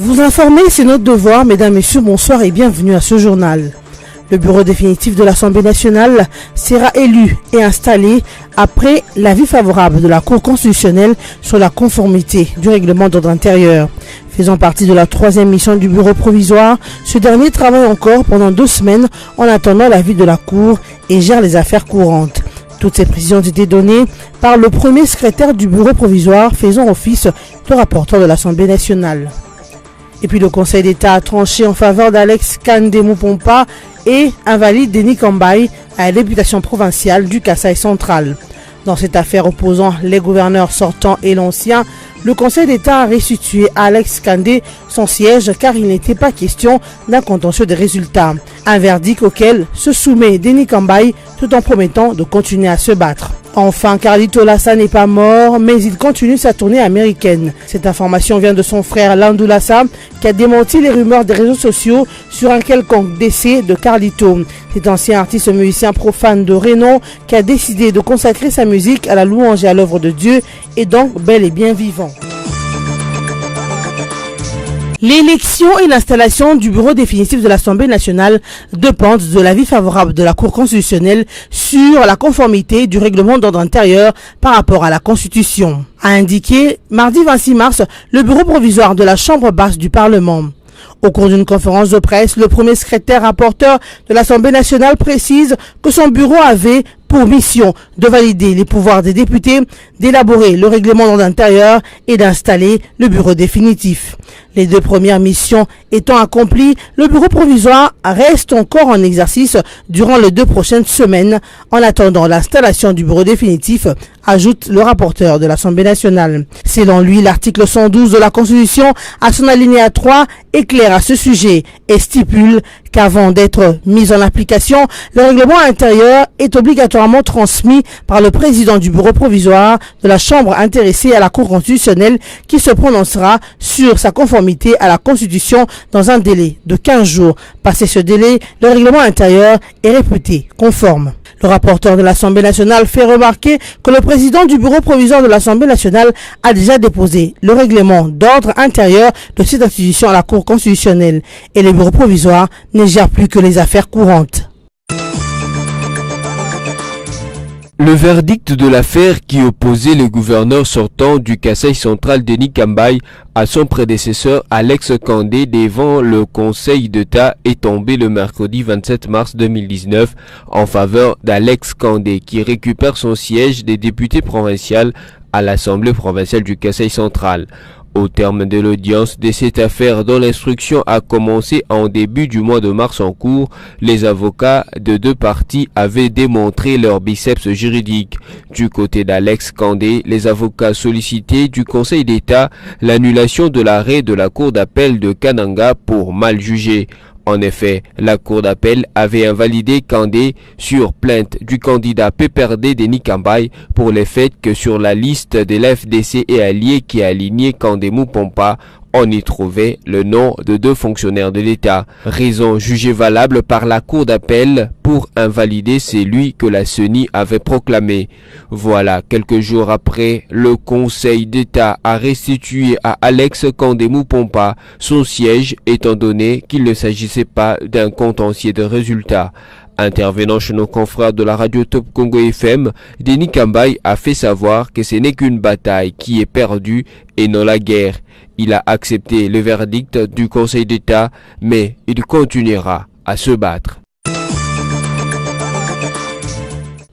Vous informer, c'est notre devoir. Mesdames, Messieurs, bonsoir et bienvenue à ce journal. Le bureau définitif de l'Assemblée nationale sera élu et installé après l'avis favorable de la Cour constitutionnelle sur la conformité du règlement d'ordre intérieur. Faisant partie de la troisième mission du bureau provisoire, ce dernier travaille encore pendant 2 semaines en attendant l'avis de la Cour et gère les affaires courantes. Toutes ces précisions ont été données par le premier secrétaire du bureau provisoire faisant office de rapporteur de l'Assemblée nationale. Et puis le Conseil d'État a tranché en faveur d'Alex Kandé Moupompa et invalide Denis Kambaye à la députation provinciale du Kasaï central. Dans cette affaire opposant les gouverneurs sortants et l'ancien, le Conseil d'État a restitué à Alex Kandé son siège car il n'était pas question d'un contentieux des résultats. Un verdict auquel se soumet Denis Kambaye tout en promettant de continuer à se battre. Enfin, Carlito Lassa n'est pas mort, mais il continue sa tournée américaine. Cette information vient de son frère Landou Lassa, qui a démenti les rumeurs des réseaux sociaux sur un quelconque décès de Carlito. Cet ancien artiste musicien profane de renom qui a décidé de consacrer sa musique à la louange et à l'œuvre de Dieu est donc bel et bien vivant. L'élection et l'installation du bureau définitif de l'Assemblée nationale dépendent de l'avis favorable de la Cour constitutionnelle sur la conformité du règlement d'ordre intérieur par rapport à la Constitution, a indiqué mardi 26 mars le bureau provisoire de la Chambre basse du Parlement. Au cours d'une conférence de presse, le premier secrétaire rapporteur de l'Assemblée nationale précise que son bureau avait pour mission de valider les pouvoirs des députés, d'élaborer le règlement d'ordre intérieur et d'installer le bureau définitif. Les 2 premières missions étant accomplies, le bureau provisoire reste encore en exercice durant les 2 prochaines semaines en attendant l'installation du bureau définitif, ajoute le rapporteur de l'Assemblée nationale. Selon lui, l'article 112 de la Constitution, à son alinéa 3, est clair à ce sujet et stipule qu'avant d'être mis en application, le règlement intérieur est obligatoirement transmis par le président du bureau provisoire de la Chambre intéressée à la Cour constitutionnelle qui se prononcera sur sa conformité à la Constitution dans un délai de 15 jours. Passé ce délai, le règlement intérieur est réputé conforme. Le rapporteur de l'Assemblée nationale fait remarquer que le président du bureau provisoire de l'Assemblée nationale a déjà déposé le règlement d'ordre intérieur de cette institution à la Cour constitutionnelle et le bureau provisoire ne gère plus que les affaires courantes. Le verdict de l'affaire qui opposait le gouverneur sortant du Kasaï central Denis Kambaye à son prédécesseur Alex Kandé devant le Conseil d'État est tombé le mercredi 27 mars 2019 en faveur d'Alex Kandé qui récupère son siège des députés provinciaux à l'Assemblée provinciale du Kasaï central. Au terme de l'audience de cette affaire dont l'instruction a commencé en début du mois de mars en cours, les avocats de 2 parties avaient démontré leur biceps juridique. Du côté d'Alex Kandé, les avocats sollicitaient du Conseil d'État l'annulation de l'arrêt de la Cour d'appel de Kananga pour mal jugé. En effet, la Cour d'appel avait invalidé Kandé sur plainte du candidat PPRD Denis Kambaye pour le fait que sur la liste de l'FDC et alliés qui a aligné Kandé Moupompa, on y trouvait le nom de 2 fonctionnaires de l'État, raison jugée valable par la Cour d'appel pour invalider celui que la CENI avait proclamé. Voilà, quelques jours après, le Conseil d'État a restitué à Alex Kandé Moupompa son siège étant donné qu'il ne s'agissait pas d'un contentieux de résultats. Intervenant chez nos confrères de la radio Top Congo FM, Denis Kambaye a fait savoir que ce n'est qu'une bataille qui est perdue et non la guerre. Il a accepté le verdict du Conseil d'État, mais il continuera à se battre.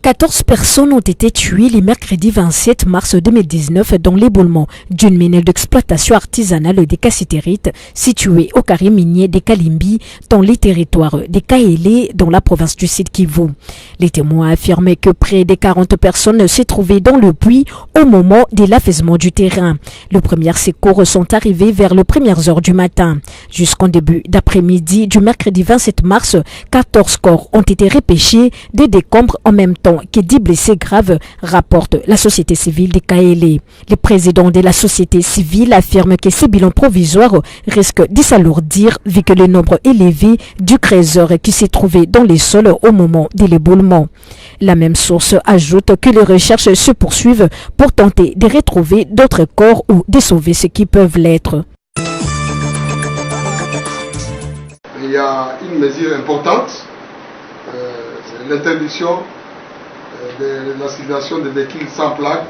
14 personnes ont été tuées le mercredi 27 mars 2019 dans l'éboulement d'une mine d'exploitation artisanale des cassitérites située au carré minier des Kalimbi dans les territoires des Kaélé dans la province du Sud Kivu. Les témoins affirmaient que près de 40 personnes se trouvaient dans le puits au moment de l'affaissement du terrain. Les premiers secours sont arrivés vers les premières heures du matin. Jusqu'en début d'après-midi du mercredi 27 mars, 14 corps ont été repêchés des décombres en même temps que 10 blessés graves, rapporte la société civile des Kaélé. Le président de la société civile affirme que ces bilans provisoires risquent de s'alourdir vu que le nombre élevé du trésor qui s'est trouvé dans les sols au moment de l'éboulement. La même source ajoute que les recherches se poursuivent pour tenter de retrouver d'autres corps ou de sauver ceux qui peuvent l'être. il y a une mesure importante, c'est l'interdiction de la circulation des véhicules sans plaque,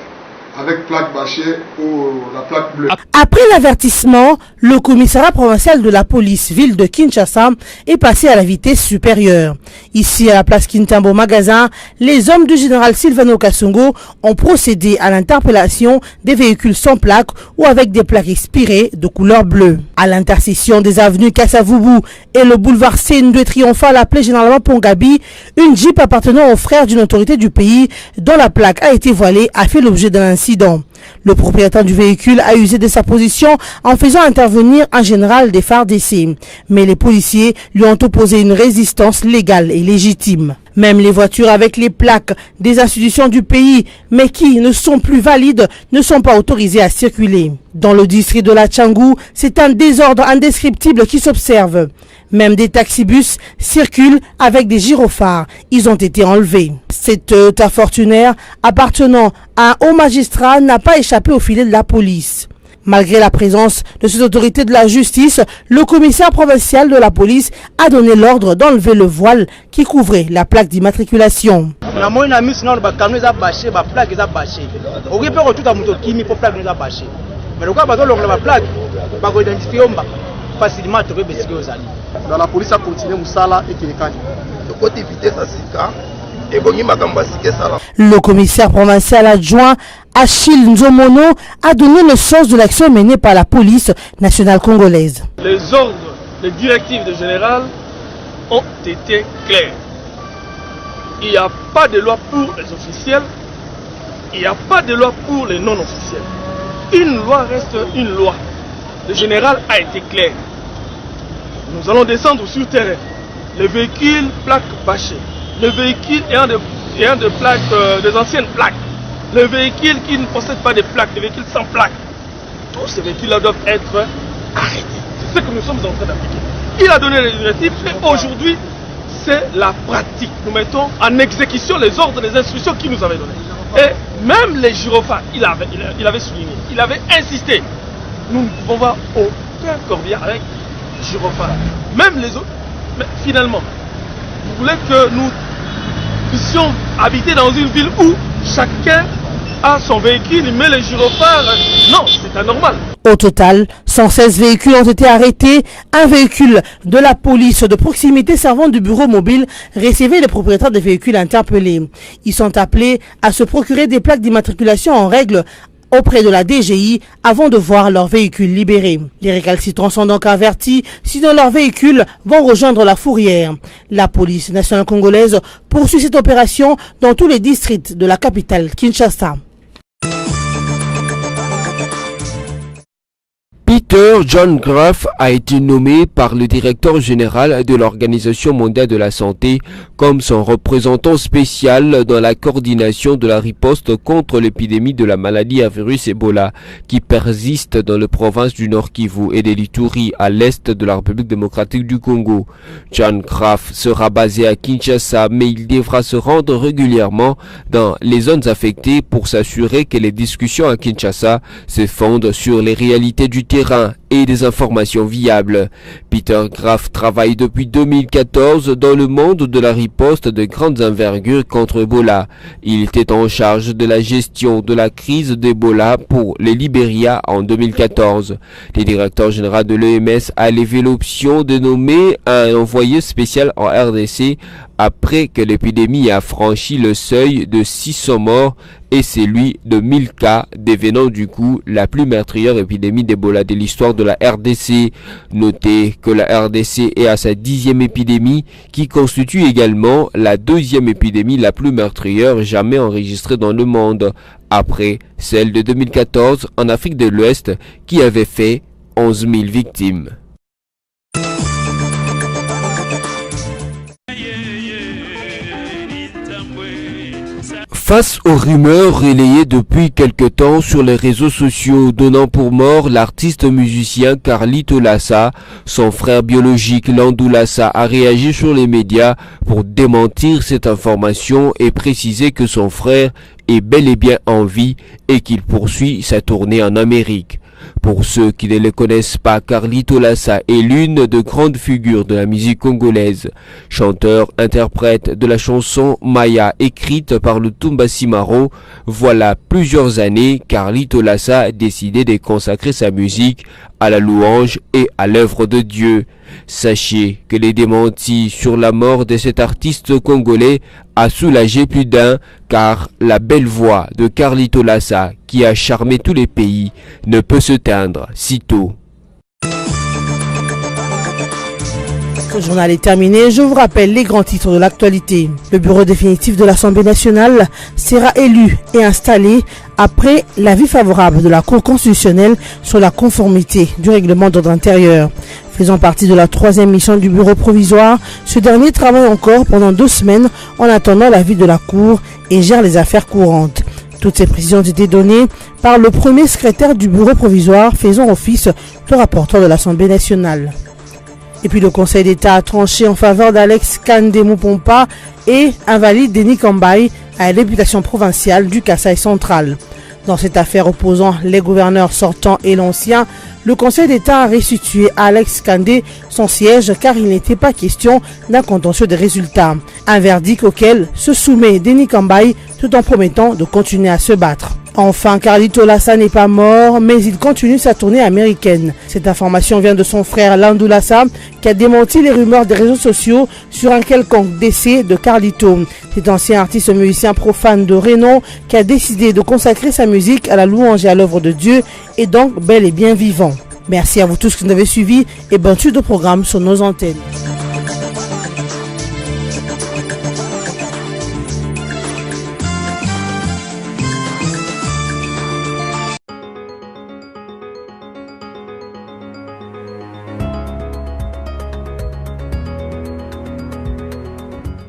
avec plaque bâchée ou la plaque bleue. Après l'avertissement, le commissariat provincial de la police ville de Kinshasa est passé à la vitesse supérieure. Ici, à la place Kintambo Magasin, les hommes du général Sylvano Kasongo ont procédé à l'interpellation des véhicules sans plaque ou avec des plaques expirées de couleur bleue. À l'intersection des avenues Kassavubu et le boulevard C2 Triomphal appelé généralement Pongabi, une Jeep appartenant aux frères d'une autorité du pays dont la plaque a été voilée a fait l'objet d'un incident. Le propriétaire du véhicule a usé de sa position en faisant intervenir un général des FARDC. Mais les policiers lui ont opposé une résistance légale et légitime. Même les voitures avec les plaques des institutions du pays, mais qui ne sont plus valides, ne sont pas autorisées à circuler. Dans le district de la Tchangou, c'est un désordre indescriptible qui s'observe. Même des taxibus circulent avec des gyrophares. Ils ont été enlevés. Cette Toyota Fortuner appartenant à un haut magistrat n'a pas échappé au filet de la police. Malgré la présence de ces autorités de la justice, le commissaire provincial de la police a donné l'ordre d'enlever le voile qui couvrait la plaque d'immatriculation. Dans la police a continué Moussala et Kélékani. Le commissaire provincial adjoint Achille Nzomono a donné le sens de l'action menée par la police nationale congolaise. Les ordres, les directives de général ont été clairs. Il n'y a pas de loi pour les officiels, il n'y a pas de loi pour les non-officiels. Une loi reste une loi. Le général a été clair. Nous allons descendre sur terrain. Les véhicules plaques bâchées, les véhicules ayant des plaques, des anciennes plaques, les véhicules qui ne possèdent pas de plaques, les véhicules sans plaques, tous ces véhicules-là doivent être arrêtés. C'est ce que nous sommes en train d'appliquer. Il a donné les directives et aujourd'hui, c'est la pratique. Nous mettons en exécution les ordres, les instructions qu'il nous avait données. Et même les gyrophares, il avait souligné, il avait insisté. Nous ne pouvons voir aucun corbillard avec gyrophare. Même les autres. Mais finalement, vous voulez que nous puissions habiter dans une ville où chacun a son véhicule, il met les gyrophares? Non, c'est anormal. Au total, 116 véhicules ont été arrêtés. Un véhicule de la police de proximité servant du bureau mobile recevait les propriétaires des véhicules interpellés. Ils sont appelés à se procurer des plaques d'immatriculation en règle auprès de la DGI avant de voir leurs véhicules libérés. Les récalcitrants sont donc avertis, sinon leurs véhicules vont rejoindre la fourrière. La police nationale congolaise poursuit cette opération dans tous les districts de la capitale Kinshasa. Peter John Graff a été nommé par le directeur général de l'Organisation mondiale de la santé comme son représentant spécial dans la coordination de la riposte contre l'épidémie de la maladie à virus Ebola qui persiste dans les provinces du Nord Kivu et de l'Ituri à l'est de la République démocratique du Congo. John Graff sera basé à Kinshasa, mais il devra se rendre régulièrement dans les zones affectées pour s'assurer que les discussions à Kinshasa se fondent sur les réalités du terrain et des informations viables. Peter Graff travaille depuis 2014 dans le monde de la riposte de grandes envergures contre Ebola. Il était en charge de la gestion de la crise d'Ebola pour le Libéria en 2014. Le directeur général de l'OMS a levé l'option de nommer un envoyé spécial en RDC après que l'épidémie a franchi le seuil de 600 morts et celui de 1000 cas, devenant du coup la plus meurtrière épidémie d'Ebola de l'histoire de la RDC. Notez que la RDC est à sa 10e épidémie, qui constitue également la 2e épidémie la plus meurtrière jamais enregistrée dans le monde, après celle de 2014 en Afrique de l'Ouest qui avait fait 11 000 victimes. Face aux rumeurs relayées depuis quelque temps sur les réseaux sociaux donnant pour mort l'artiste musicien Carlito Lassa, son frère biologique Landou Lassa a réagi sur les médias pour démentir cette information et préciser que son frère est bel et bien en vie et qu'il poursuit sa tournée en Amérique. Pour ceux qui ne le connaissent pas, Carlito Lassa est l'une de grandes figures de la musique congolaise. Chanteur-interprète de la chanson Maya écrite par le Tumba Simaro, voilà plusieurs années, Carlito Lassa a décidé de consacrer sa musique à la louange et à l'œuvre de Dieu. Sachez que les démentis sur la mort de cet artiste congolais a soulagé plus d'un, car la belle voix de Carlito Lassa, qui a charmé tous les pays, ne peut se teindre sitôt. Ce journal est terminé. Je vous rappelle les grands titres de l'actualité. Le bureau définitif de l'Assemblée nationale sera élu et installé après l'avis favorable de la Cour constitutionnelle sur la conformité du règlement d'ordre intérieur. Faisant partie de la 3e mission du bureau provisoire, ce dernier travaille encore pendant 2 semaines en attendant l'avis de la Cour et gère les affaires courantes. Toutes ces précisions ont été données par le premier secrétaire du bureau provisoire faisant office de rapporteur de l'Assemblée nationale. Et puis le Conseil d'État a tranché en faveur d'Alex Kandé Moupompa et invalide Denis Kambaï à la députation provinciale du Kasaï central. Dans cette affaire opposant les gouverneurs sortants et l'ancien, le Conseil d'État a restitué à Alex Kandé son siège car il n'était pas question d'un contentieux des résultats. Un verdict auquel se soumet Denis Kambaï tout en promettant de continuer à se battre. Enfin, Carlito Lassa n'est pas mort, mais il continue sa tournée américaine. Cette information vient de son frère Landou Lassa, qui a démenti les rumeurs des réseaux sociaux sur un quelconque décès de Carlito. Cet ancien artiste musicien profane de renom, qui a décidé de consacrer sa musique à la louange et à l'œuvre de Dieu, est donc bel et bien vivant. Merci à vous tous qui nous avez suivis et bonne suite de programme sur nos antennes.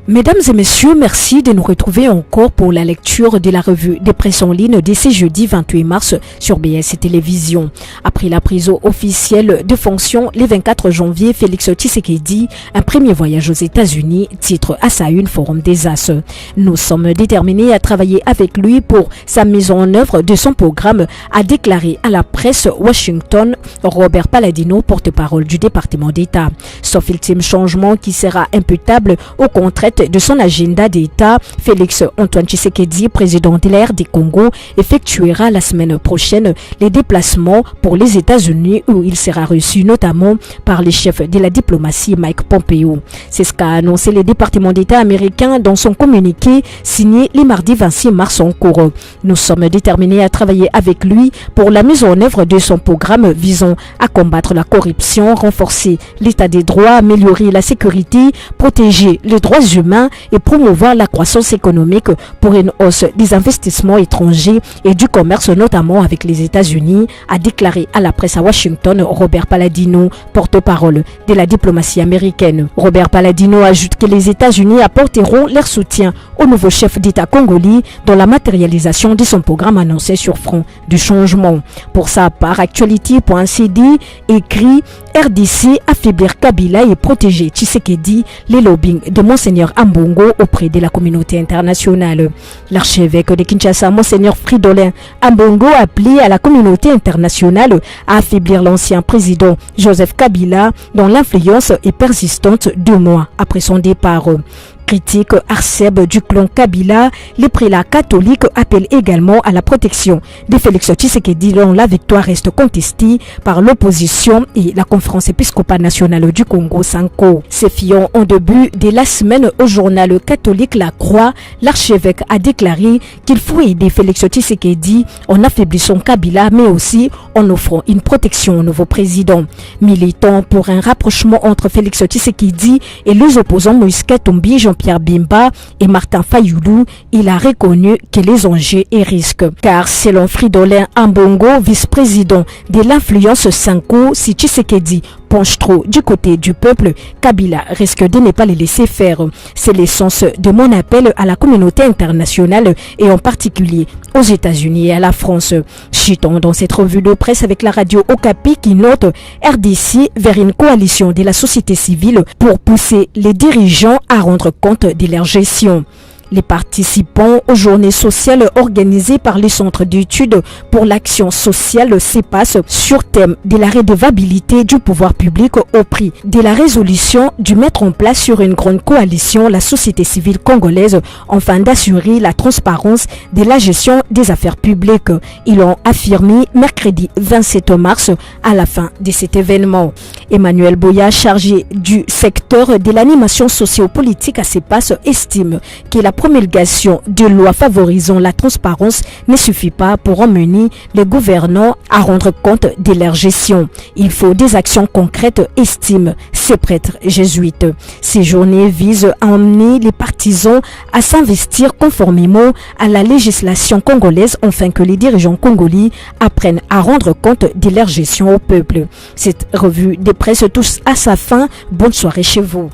Mesdames et messieurs, merci de nous retrouver encore pour la lecture de la revue des presse en ligne de ce jeudi 28 mars sur BS Télévision. Après la prise officielle de fonction le 24 janvier, Félix Tshisekedi, un premier voyage aux États-Unis, titre à sa une Forum des As. Nous sommes déterminés à travailler avec lui pour sa mise en œuvre de son programme, a déclaré à la presse Washington Robert Palladino, porte-parole du département d'État. Sauf ultime changement qui sera imputable au contraire de son agenda d'État, Félix Antoine Tshisekedi, président de l'AR du Congo, effectuera la semaine prochaine les déplacements pour les États-Unis où il sera reçu notamment par le chef de la diplomatie Mike Pompeo. C'est ce qu'a annoncé le département d'État américain dans son communiqué signé le mardi 26 mars en cours. Nous sommes déterminés à travailler avec lui pour la mise en œuvre de son programme visant à combattre la corruption, renforcer l'état des droits, améliorer la sécurité, protéger les droits humains et promouvoir la croissance économique pour une hausse des investissements étrangers et du commerce notamment avec les États-Unis, a déclaré à la presse à Washington Robert Palladino, porte-parole de la diplomatie américaine. Robert Palladino ajoute que les États-Unis apporteront leur soutien au nouveau chef d'État congolais dans la matérialisation de son programme annoncé sur front du changement. Pour sa part, Actuality.cd écrit RDC affaiblir Kabila et protéger Tshisekedi, les lobbying de Monseigneur Ambongo auprès de la communauté internationale. L'archevêque de Kinshasa, Monseigneur Fridolin Ambongo, a appelé à la communauté internationale à affaiblir l'ancien président Joseph Kabila, dont l'influence est persistante 2 mois après son départ. Critique Arseb du clan Kabila, les prélats catholiques appellent également à la protection de Félix Tshisekedi dont la victoire reste contestée par l'opposition et la conférence épiscopale nationale du Congo Sanko. Se fiant en début de la semaine au journal catholique La Croix, l'archevêque a déclaré qu'il faut aider Félix Tshisekedi en affaiblissant Kabila mais aussi en offrant une protection au nouveau président. Militant pour un rapprochement entre Félix Tshisekedi et les opposants Moïse Katumbi, Jean-Pierre Bimba et Martin Fayoulou, il a reconnu que les enjeux et risques. Car selon Fridolin Ambongo, vice-président de l'influence Sanko, si Tshisekedi penche trop du côté du peuple, Kabila risque de ne pas les laisser faire. C'est l'essence de mon appel à la communauté internationale et en particulier aux États-Unis et à la France. Chutons dans cette revue de presse avec la radio Okapi qui note RDC vers une coalition de la société civile pour pousser les dirigeants à rendre compte de leur gestion. Les participants aux journées sociales organisées par les centres d'études pour l'action sociale CEPAS sur thème de la redevabilité du pouvoir public au prix de la résolution du mettre en place sur une grande coalition la société civile congolaise afin d'assurer la transparence de la gestion des affaires publiques. Ils l'ont affirmé mercredi 27 mars à la fin de cet événement. Emmanuel Boya, chargé du secteur de l'animation sociopolitique à CEPAS, estime que la promulgation de lois favorisant la transparence ne suffit pas pour emmener les gouvernants à rendre compte de leur gestion. Il faut des actions concrètes, estiment ces prêtres jésuites. Ces journées visent à emmener les partisans à s'investir conformément à la législation congolaise afin que les dirigeants congolais apprennent à rendre compte de leur gestion au peuple. Cette revue de presse touche à sa fin. Bonne soirée chez vous.